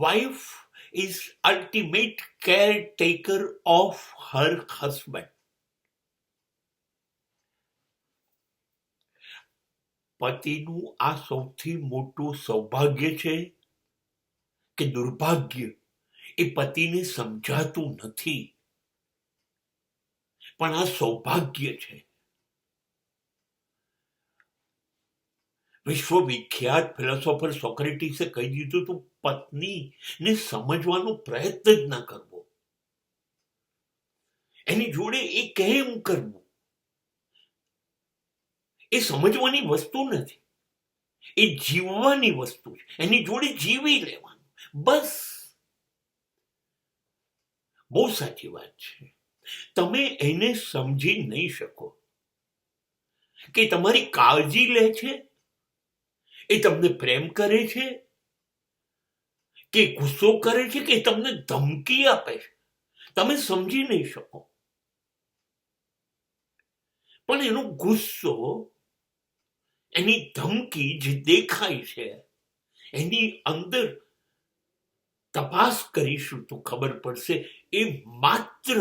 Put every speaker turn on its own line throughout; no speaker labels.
wife is ultimate caretaker of her husband. પતિનું આ સૌથી મોટું સૌભાગ્ય છે કે દુર્ભાગ્ય એ પતિને સમજાતું નથી, પણ આ સૌભાગ્ય છે. વિશ્વવિખ્યાત ફિલોસોફર સોક્રેટિસે કહી દીધું તું પત્નીને સમજવાનો પ્રયત્ન જ ના કરવો, એની જોડે એ કેમ કરવું એ સમજવાની વસ્તુ નથી, એ જીવવાની વસ્તુ છે. એની જોડે જીવી લેવાનું બસ. બહુ સાચી વાત છે. તમે એને સમજી નહીં શકો કે તમારી કાળજી લે છે, એ તમને પ્રેમ કરે છે કે ગુસ્સો કરે છે કે તમને ધમકી આપે છે, તમે સમજી નહીં શકો. પણ એનો ગુસ્સો, એની ધમકી જે દેખાય છે, એની અંદર તપાસ કરીશું તો ખબર પડશે એ માત્ર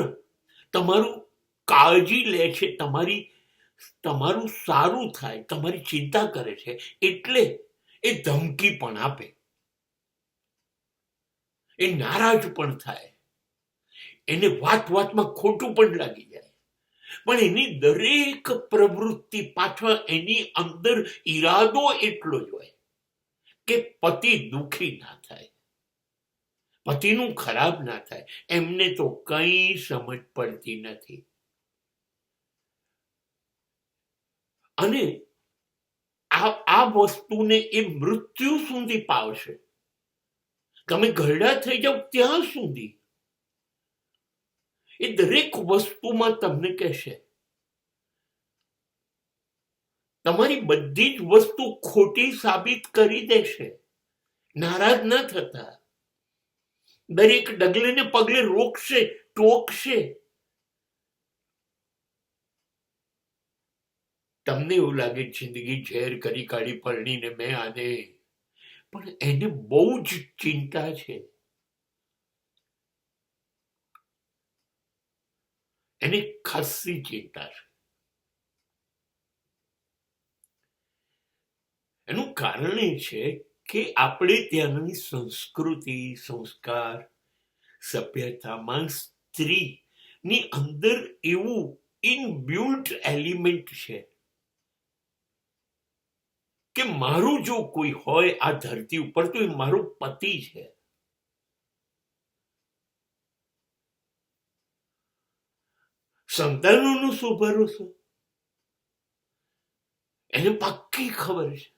તમારું કાળજી લે છે, તમારું સારું થાય, તમારી ચિંતા કરે છે, એટલે એ ધમકી પણ આપે, એ નારાજ પણ થાય, એને વાત વાતમાં ખોટું પણ લાગી જાય, પણ એની દરેક પ્રવૃત્તિ પાછળ એની અંદર ઈરાદો એટલો જ હોય કે પતિ દુખી ના થાય, પતિનું ખરાબ ના થાય. એમને તો કઈ સમજ પડતી નથી. અને આ વસ્તુને એ મૃત્યુ સુધી પાવશે. તમે ઘરડા થઈ જાવ ત્યાં સુધી એ દરેક વસ્તુમાં તમને કહેશે, તમારી બધી જ વસ્તુ ખોટી સાબિત કરી દેશે. નારાજ ન થતા, દરેક ડગલે ને પગલે રોકશે, ટોકશે. તમને એવું લાગે જિંદગી ઝેર કરી કાઢી પરણીને મેં આને, પણ એને બહુ જ ચિંતા છે, એને ખાસી ચિંતા છે. એનું કારણ એ છે કે આપણે ત્યાંની સંસ્કૃતિ, સંસ્કાર, સભ્યતામાં સ્ત્રીની અંદર એવું ઇનબિલ્ટ એલિમેન્ટ છે કે મારું જો કોઈ હોય આ ધરતી ઉપર તો એ મારો પતિ છે. સંતાનોનો શું ભરોસો, એને પાક્કી ખબર છે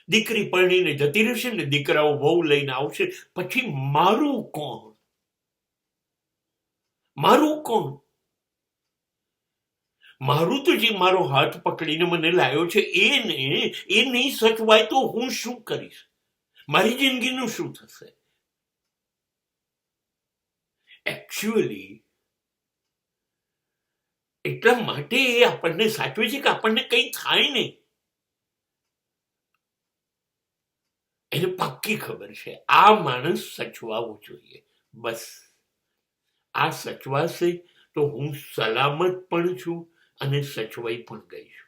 દીકરી પરણીને જતી રહેશે ને દીકરાઓ વહુ લઈને આવશે, પછી મારું કોણ, મારું કોણ? મારું તો જે મારો હાથ પકડીને મને લાવ્યો છે એ નહીં સચવાય તો હું શું કરીશ? મારી જિંદગીનું શું થશે? એકચ્યુઅલી એટલા માટે એ આપણને સાચવે છે કે આપણને કંઈ થાય નહીં. એને પાક્કી ખબર છે આ માણસ સચવાવો જોઈએ, બસ આ સચવાશે તો હું સલામત પણ છું અને સચવાઈ પણ ગઈ છું.